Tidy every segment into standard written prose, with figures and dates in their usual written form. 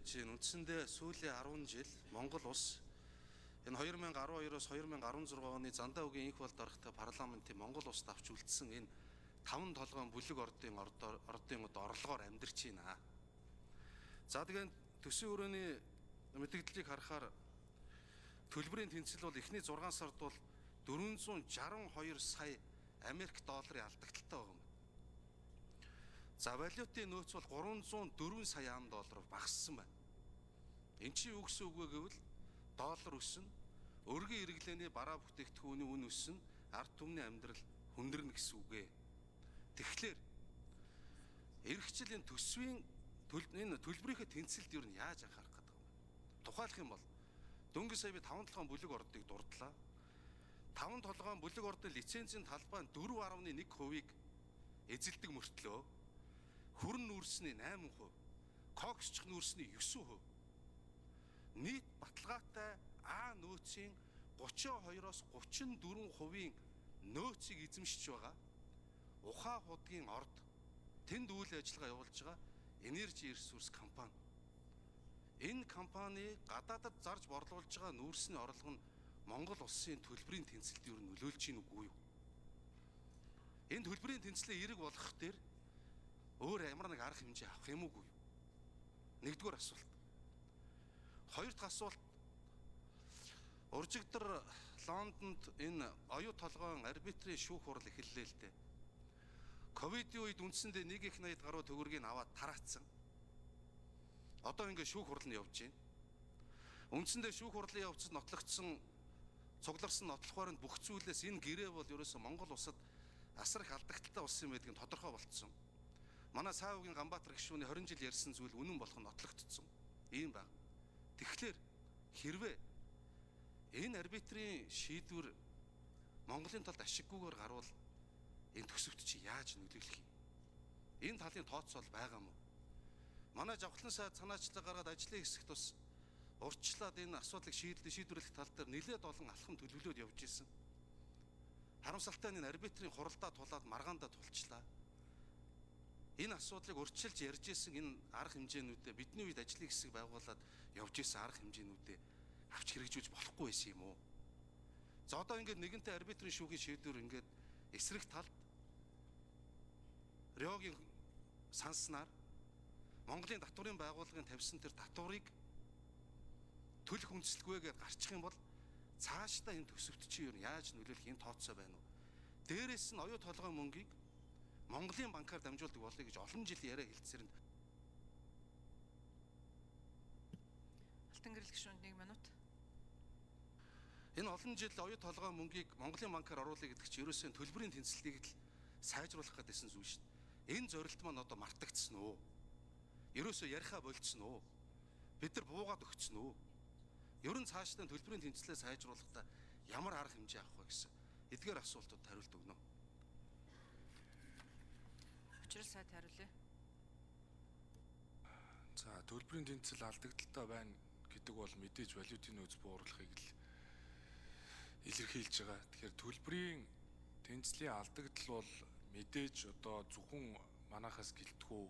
байж байна. Үндсэндээ сүүлийн 10 жил Монгол улс энэ 2012-оос 2016 оны Зандаа үгийн инх болд орохтой парламентын Монгол улсад авч үлдсэн энэ 5 толгойн бүлэг ордын орлогоор амьдарч байна. За тэгээд төсвийн өрөөний мэдээллийг харахаар төлбөрийн тэнцэл бол эхний 6 сард бол 462 сая Америк долларын алдагдaltaй байгаа юм. За валютын нөөц бол 304 сая ам доллараар багассан байна. Энд чинь юу гэсэн үг вэ гэвэл доллар өснө, өргөн иргэлээний бараа бүтээгдэхүүний үн өснө, ард түмний амьдрал хүндэрнэ гэсэн үг ээ. Тэгэхээр эх жилийн төсвийн энэ төлбөрийнхээ тэнцэлд юу нь яаж анхаарах гэдэг юм бэ? Тухайлах юм бол дөнгөж сая би 5 толгойн бүлэг ордыг дурдлаа. 5 толгойн бүлэг ордын лицензийн талбай 4.1% эзэлдэг мөртлөө хүрэн нүүрсний 8%, коксч нүүрсний 9%, нийт баталгаатай А нөөцийн 32-оос 34% нөөцийг эзэмшиж байгаа ухаан худгийн орд тэнд үйл ажиллагаа явуулж байгаа Energy Resource компани. Энэ компани гадаадад зарж борлуулж байгаа нүүрсний орлого нь Монгол улсын төлбөрийн тэнцэлд юу нөлөөлж ийн үгүй юу? Энэ төлбөрийн тэнцлээ эрэг болгох дээр өөр ямар нэг арга хэмжээ авах юм уугүй юу? Нэгдүгээр асуулт. Хоёр дахь асуулт. Уржигдар Лондонд энэ оюу толгойн арбитрийн шүүх хурал эхэллээ л дээ. Ковидын үед үндсэндээ 1.80 гаруй төгрөгийг аваад тараацсан. Одоо ингээд шүүх хурал нь явж байна. Үндсэндээ шүүх хурлын явцад нотлогдсон цугларсан нотлохоор нь бүх зүйлээс энэ гэрээ бол ерөөсөө Монгол улсад асар их алдагдaltaй болсон юм байдгийг тодорхой болцсон. Манай Саавгийн Ганбаатар гишүүний 20 жил ярьсан зүйл үнэн болох нь нотлогдсон. Ийм баг. Тэгэхээр хэрвээ энэ арбитрийн шийдвэр Монголын талд ашиггүйгээр гарвал энэ төсөвт чи яаж нөлөөлөх юм? Энэ талын тооцоол байгаа мó? Манай Жавхлан сайд санаачлал гаргаад ажлын хэсэгт бас урьдчилаад энэ асуудлыг шийдвэрлэх тал дээр нэлээд олон алхам төлөвлөлөд явж исэн. Харамсалтай нь энэ арбитрийн хуралдаа тулаад маргаандаа тулчлаа. Энэ асуудлыг урьдчилж ярьж исэн энэ арга хэмжээнүүдээ бидний үед ажлын хэсэг байгуулад явж исэн арга хэмжээнүүдээ авч хэрэгжүүлж болохгүй байсан юм уу? За одоо ингээд нэгэнтээ арбитрийн шүүхийн шийдвэр ингээд эсрэг талд Риогийн санснаар Монголын татварын байгууллагын тавьсан тэр татварыг төлөх үндэслэгүйгээр гарчих юм бол цаашдаа энэ төсөвт чи юу яаж нөлөөлөх энэ тооцоо байна уу? Дээрээс нь оюу толгойн мөнгийг Монголын банкаар дамжуулдаг болъё гэж олон жилийн яриа хэлцэрэнд. Алтан гэрэл гишүүнд 1 минут. Энэ олон жил оюу толгойн мөнгийг Монголын банкаар оруулъя гэдэг чинь ерөөсөө төлбөрийн тэнцэлтийг л сайжруулах гэдсэн зүйл шүү дээ. Энэ зорилт маань одоо мартагдсан уу? Ерөөсөө яриахаа болцсон уу? Бид нар буугаад өгцөн үү? Ер нь цаашдаа төлбөрийн тэнцлээ сайжруулахдаа ямар арга хэмжээ авах вэ гэсэн эдгээр асуултууд хариулт өгнө. Учрал сайд хариулъя. За төлбөрийн тэнцэл алдагдaltaй байна гэдэг бол мэдээж валютын нөөц бууруулахыг л илэрхийлж байгаа. Тэгэхээр төлбөрийн тэнцлийн алдагдал бол мэдээж одоо зөвхөн манахаас гэлтгүү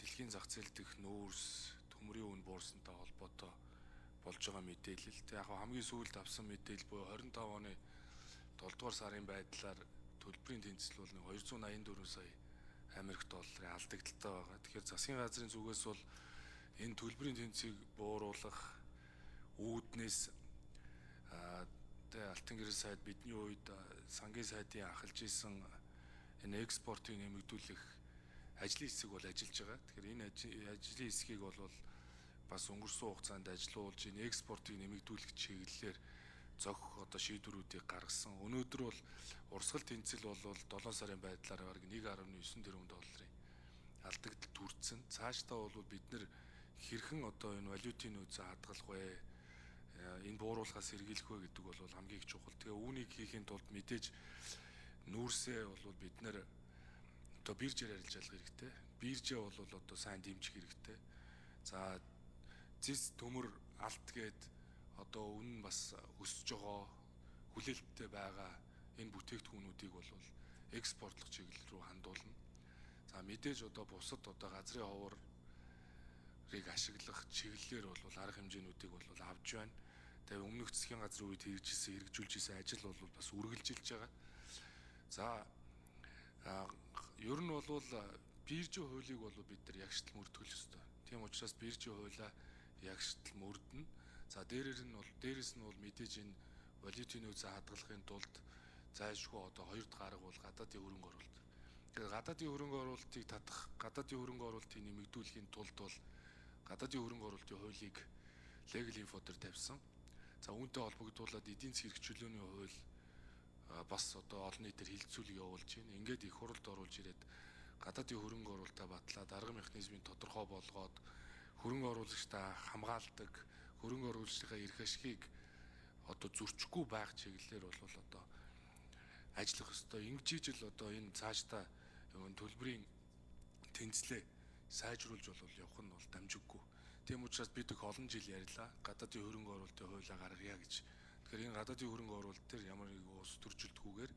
дэлхийн зах зээл дэх нүүрс төмрийн үн буурсантай холбоотой болж байгаа мэдээлэл. Яг хамгийн сүүлд авсан мэдээлэл буюу 25 оны 7 дугаар сарын байдлаар төлбөрийн тэнцэл бол 284 сая Америк долларын алдагдaltaй байгаа. Тэгэхээр засгийн газрын зүгээс бол энэ төлбөрийн тэнцвийг бууруулах үүднээс Алтан гэрэл сайд бидний үед сангийн сайдын ахалж исэн энэ экспортыг нэмэгдүүлэх ажлын хэсэг бол ажиллаж байгаа. Тэгэхээр энэ ажлын хэсгийг бол бас өнгөрсөн хугацаанд ажилуулж энэ экспортыг нэмэгдүүлэх чиглэлээр зохих одоо шийдвэрүүдийг гаргасан. Өнөөдөр бол урсгал тэнцэл бол 7 сарын байдлаар бараг 1.9 тэрбум долларын алдагдал төрсэн. Цаашдаа бол бид нэр хэрхэн одоо энэ валютын нөөцөө хадгалах вэ? Энэ бууруулахаас сэргийлэх вэ гэдэг бол хамгийн их чухал. Тэгээ үүнийг хийхин тулд мэдээж нүүрсээ бол бид нэр одоо биржээр арилжаалах хэрэгтэй. Биржээ бол одоо сайн дэмжих хэрэгтэй. За зис төмөр алт гээд одоо үнэн бас өсөж байгаа хүлээлттэй байгаа энэ бүтээгдэхүүнүүдийг бол экспортлох чиглэл рүү хандуулна. За мэдээж одоо бусад одоо газрын ховор ашиглах чиглэлээр бол арга хэмжээнүүдийг бол авч байна. Тэгээ өмнөх засгийн газрын үед хэрэгжүүлж исэн ажил бол бас үргэлжилж байгаа. За ер нь бол биржийн хуулийг бол бид нар ягштал мөрдөх ёстой. Тийм учраас биржийн хуулиа ягштал мөрдөнө. За дээрээс нь бол мэдээж энэ валютын нөөцөө хадгалахын тулд зайлшгүй одоо хоёр дахь арга бол гадаадын хөрөнгө оруулалт. Тэгэхээр гадаадын хөрөнгө оруулалтыг татах, гадаадын хөрөнгө оруулалтыг нэмэгдүүлэхийн тулд бол гадаадын хөрөнгө оруулалтын хуулийг Legal Info дээр тавьсан. За үүнтэй холбогдуулаад эдийн засгийн эрхчлөөний хууль бас одоо олон нийтээр хилцүүлэг явуулж байна. Ингээд их хурлд оруулж ирээд гадаадын хөрөнгө оруулалтаа батлаад арга механизмыг тодорхой болгоод хөрөнгө оруулагчдаа хамгаалдаг, хөрөнгө оруулагчдын эрх ашигыг одоо зөрчихгүй байх чиглэлээр бол одоо ажиллах ёстой. Ингэж л одоо энэ цаашдаа төлбөрийн тэнцлээ сайжруулж явах нь бол дамжиггүй. Тийм учраас бид их олон жил ярьлаа. Гадаадын хөрөнгө оруулалтын хуулиа гаргая гэж. Тэгэхээр энэ гадаадын хөрөнгө оруулалт төр ямар нэг ус төржилтгүйгээр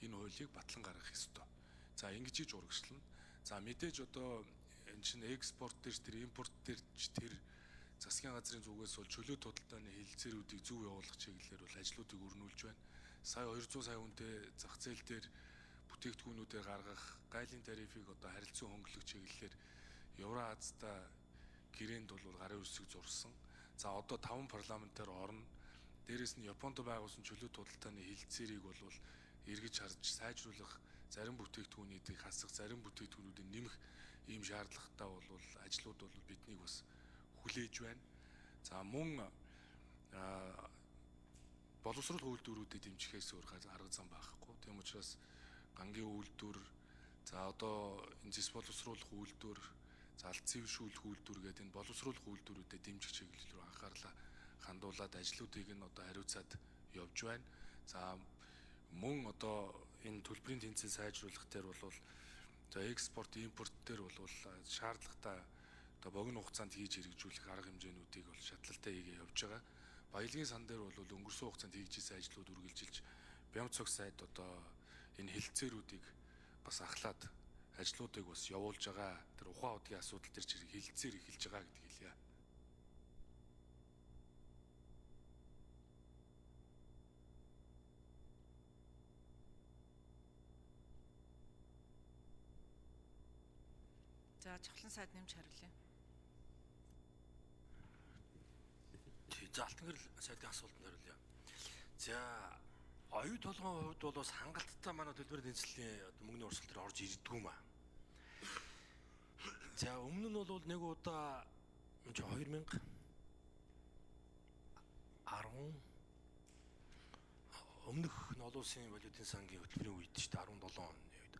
энэ хуулийг батлан гаргах ёстой. За ингэж иж урагшлана. За мэдээж одоо энэ чинь экспорт дээр ч тэр импорт дээр ч тэр засгийн газрын зүгээс бол чөлөөт худалдааны хэлэлцээрүүдийг зөв явуулах чиглэлээр бол ажлуудыг өрнүүлж байна. Сая 200 сая хүнтэй зах зээл дээр бүтээгдэхүүнүүдээр гаргах гайлын тарифыг одоо харилцан хөнгөлөх чиглэлээр Евроазтай гэрээнд бол гарын үсэг зурсан. За одоо 5 парламентаар орно. Дээрээс нь Японд байгуулсан чөлөөт худалдааны хэлэлцээрийг бол эргэж харж сайжруулах, зарим бүтээгдэхүүнүүдийг хасах, зарим бүтээгдэхүүнүүдийг нэмэх ийм шаардлагатай бол ажлууд бол биднийг бас хүлээж байна. За мөн боловсрол үйлдвэрүүдэд дэмжихээс өөр арга зам байхгүй. Тийм учраас гангийн үйлдвэр, за одоо энэ зэс боловсруулах үйлдвэр, за алдсан зөвшөөрлөх үйлдвэр гэдэг энэ боловсруулах үйлдвэрүүдэд дэмжих чиглэл рүү анхаарлаа хандуулад ажлуудыг нь одоо хариуцаад явж байна. За мөн одоо энэ төлбөрийн тэнцэл сайжруулах дээр бол за экспорт, импорт дээр бол шаардлагатай одоо богино хугацаанд хийж хэрэгжүүлэх арга хэмжээнүүдийг бол шатлалтай хийгээ явж байгаа. Баялагын сан дээр бол өнгөрсөн хугацаанд хийж исэн ажлууд үргэлжилж Бямцог сайд одоо энэ хэлэлцээрүүдийг бас ахлаад ажлуудыг бас явуулж байгаа. Тэр ухаан удгийн асуудал төр чирэг хэлэлцээр эхэлж байгаа гэдгийг хэлье. За чухлан сайд нэмж хариулъя. За алтан гэрэл сайдын асуултанд хариулъя. За оюу толгойн хувьд бол бас хангалттай манай төлбөрийн тэнцлийн мөнгөний урсгал төр орж ирдгүү маа. За өмнө нь бол нэг удаа 2010 өмнөх нь олон улсын валютын сангийн хөтөлбөрийн үед шүү дээ 17 оны үед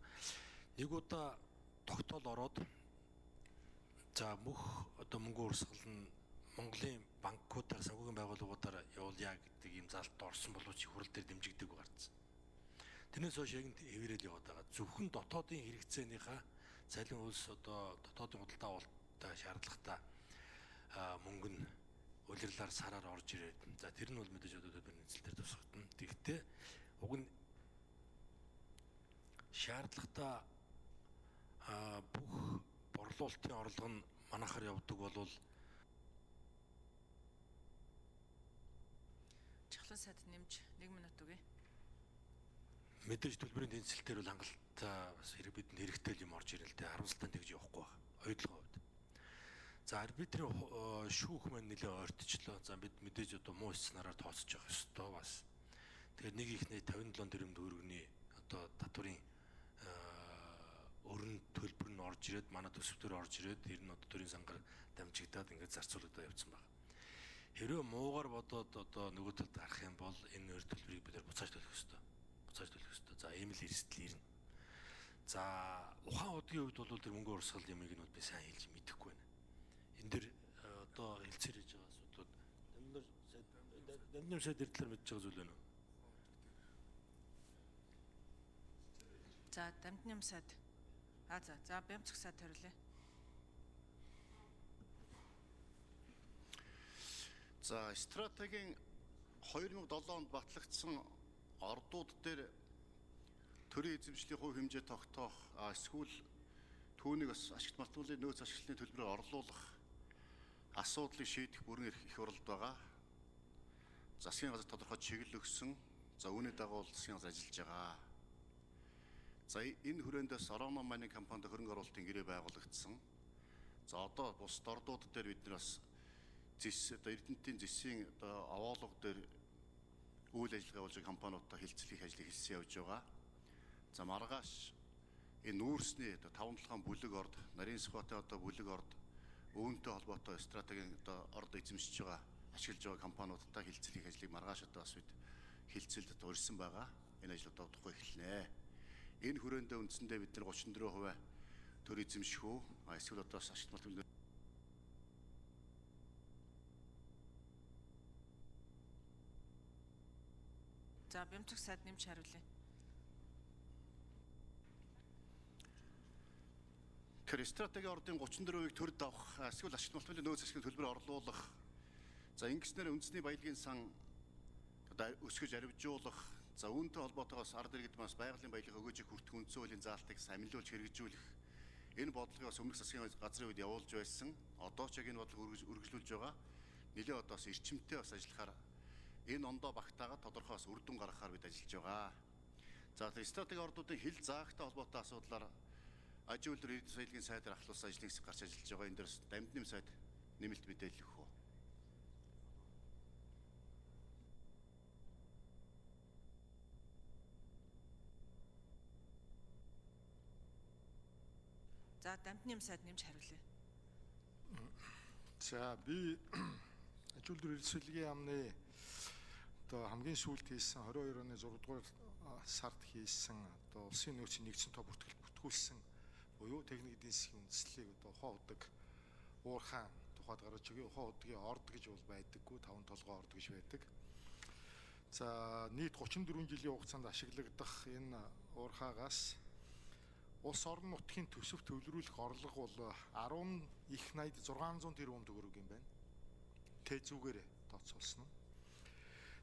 нэг удаа тогтоол ороод за мөх одоо мөнгө урсгал нь Монголын банкудаар, санхүүгийн байгууллагуудаар явуулъя гэдэг ийм заалт орсон боловч хурал дээр дэмжигдэг гарсан. Тэрнээс хойш яг нь хэвээрэл яваад байгаа. Зөвхөн дотоодын хэрэгцээнийхээ цалин хөлс одоо дотоодын худалдаа авалттай шаардлагатай мөнгө нь улирлаар сараар орж ирээд. За тэр нь бол мэдээж одоо төлбөрийн нөхцөл төр тусгатна. Тэгэхдээ уг нь шаардлагатай бүх борлуулалтын орлого нь манайхаар явдаг болвол Чухлан сайд нэмж 1 минут өгье. мэдээж төлбөрийн тэнцэлтээр бол хангалттай бас хэрэг бидэнд хэрэгтэй юм орж ирэл тэ харамсалтай тэгж явахгүй байна. Оюутлогын хувьд. За арбитрийн шүүх маань нэлээд ойртчлоо. За бид мэдээж одоо муу сценараар тооцож явах ёстой бас. Тэгэхээр нэг ихний 57 тэрбум төгрөгийн одоо татварын өрн төлбөр нь орж ирээд манай төсөвтөр орж ирээд ер нь одоо төрийн сангаар дамжигдаад ингээд зарцуулагдаад явцсан байна. Хэрвээ муугаар бодоод одоо нөгөө талд гарах юм бол энэ нөр төлбөрийг бид буцааж төлөх ёстой. Буцааж төлөх ёстой. За ийм л эрсдэл ирнэ. За ухаан удгийн хувьд бол тэр мөнгө урсгал ямыг нь би сайн хэлж мэдэхгүй байна. Энэ дэр одоо хэлцээр хийж байгаа асуудлууд дамнар сайд эрдлэр мэдж байгаа зүйл байна уу? За Дамдны сайд. За Бямцог сайд хариулъя. За стратегийн 2007 онд батлагдсан ордууд дээр төрийн эзэмшлийн хувь хэмжээ тогтоох, эсвэл түүнийг бас ашигт мартуулын нөөц ашиглалтын төлбөрөөр орлуулах асуудлыг шийдэх бүрэн эрх их оролд байгаа. Засгийн газар тодорхой чиглэл өгсөн. За үүний дагуу засгийн газар ажиллаж байгаа. За энэ хүрээндээс Орон Майнинг компанид хөрөнгө оруулалтын гэрээ байгуулагдсан. За одоо бус дордууд дээр бид нар бас Эрдэнэтийн зэсийн овоолго дээр үйл ажиллагаа болж байгаа компаниудтай хилцлэх ажлыг хэлсэн явж байгаа. За маргааш энэ нүүрсний 5-7 бүлэг орд, нарийн схватын бүлэг орд үүнтэй холбоотой стратегийн орд эзэмшиж байгаа, ашиглаж байгаа компаниудтай хилцлэх ажлыг маргааш бас бид хилцэлд урьсан байгаа. Энэ ажил удахгүй эхэлнэ. Энэ хүрээндээ үндсэндээ бид нар 34% төр эзэмших үү? Эсвэл одоо ашиглалт За Бямцэг сайд нэмж хариулъя. Тэгэхээр стратегийн ордын 34%-ийг төрд авах, эсвэл ашиглалт төлөвлөлтийн нөөц ашиглалтын төлбөрөөр орлуулах. За ингэснээр үндэсний баялагын сан одоо өсгөж арвижуулах. За үүнтэй холбоотойгоос ард иргэд бас байгалийн баялаг өгөөжийг хүртэх үндсэн хуулийн заалтыг амилуулж хэрэгжүүлэх. Энэ бодлогыг бас өмнөх засгийн газрын үед явуулж байсан. Одоо ч яг энэ бодлого үргэлжлүүлж байгаа. Нэлээд одоо бас эрчимтэй бас ажиллахаар энэ ондоо багтаагаад тодорхой бас үр дүн гаргахаар бид ажиллаж байгаа. За стратегийн ордуудын хил заагтай холбоотой асуудлаар аж үйлдвэр иргэд соёлын сайдаар ахлуулсан ажлын хэсэг гарч ажиллаж байгаа. Энэ дээрс Дамдны сайд нэмэлт мэдээлэл өгөх үү? За Дамдны сайд нэмж хариулъя. За би аж үйлдвэр эрсвэлгийн яамны одоо хамгийн сүүлд хийсэн 22 оны 6 дугаар сард хийсэн одоо улсын нөөцийн нэгдсэн тоо бүртгүүлсэн буюу техник эдийн засгийн үндэслэлийг одоо ухаан удаг уурхаан тухайд гаргаж өгье. Ухаан удгийн орд гэж бол байдаггүй, 5 толгой орд гэж байдаг. За нийт 34 жилийн хугацаанд ашиглагдах энэ уурхаагаас улс орон нутгийн төсөв төвлөрүүлэх орлого бол 10 их 80 600 тэрбум төгрөг юм байна. Тэзүүгээр тооцоолсон нь.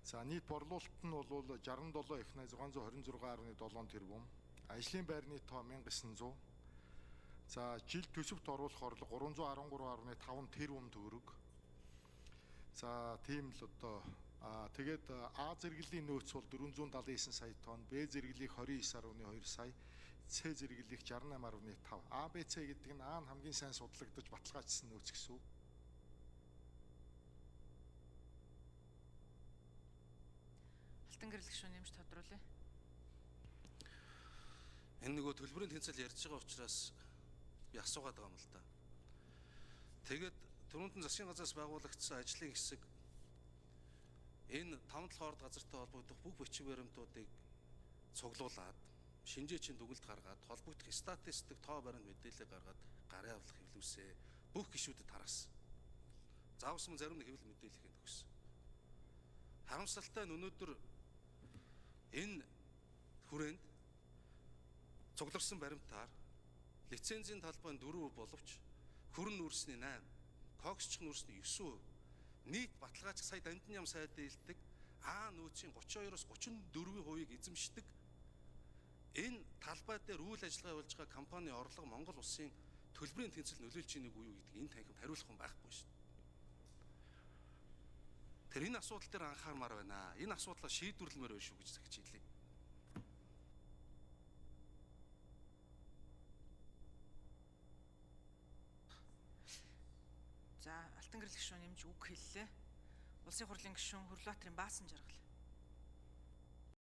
За нийт борлуулалт нь бол 67 их 80 626.7 тэрбум. Ажлын байрны тоо 1900. За жил төсөвт оруулах орлого 313.5 тэрбум төгрөг. За тийм л одоо тэгээд А зэрэглэлийн нөөц бол 479 сая тонн, Б зэрэглэх 29.2 сая, С зэрэглэх 68.5. А, Б, С гэдэг нь А нь хамгийн сайн судлагдаж баталгаажсан нөөц гэсэн үг. Алтан гэрэл гишүүн нэмж тодруулъя. Энэ нөгөө төлбөрийн тэнцэл ярьж байгаа учраас би асуугаад байгаа юм л да. Тэгээд түрүүнд нь засгийн газраас байгуулагдсан ажлын хэсэг энэ 5-7 орд газартай холбогдох бүх бичиг баримтуудыг цуглуулад шинжээчийн дүгнэлт гаргаад холбогдох статистик тоо баримт мэдээлэл гаргаад гарын авлах хэвлүүлсэ бүх гишүүдэд хараасан. Заавсан зарим нэг хэвлэл мэдээлэл өгсөн. Харамсалтай нь өнөөдөр энэ хүрээнд цугларсан баримтаар лицензийн талбайн 4% боловч хөрөн нүүрсний 8, коксчих нүүрсний 9%, нийт баталгаач сая Дамдны яам сайд хэлдэг А нөөцийн 32-оос 34%-ийг эзэмшдэг. Энэ талбай дээр үйл ажиллагаа явуулж байгаа компани орлого Монгол улсын төлбөрийн тэнцэл нөлөөлж ийнэг үү гэдэг энэ танхимд хариулах хүн байхгүй шүү дээ. Тэр энэ асуудал дээр анхаармаар байна. Энэ асуудлаа шийдвэрлэмээр байна шүү гэж захиж хэлье. За Алтан гэрэл гишүүн нэмж үг хэллээ. Улсын хурлын гишүүн Хөрлөбаатарын Баасан Жаргал.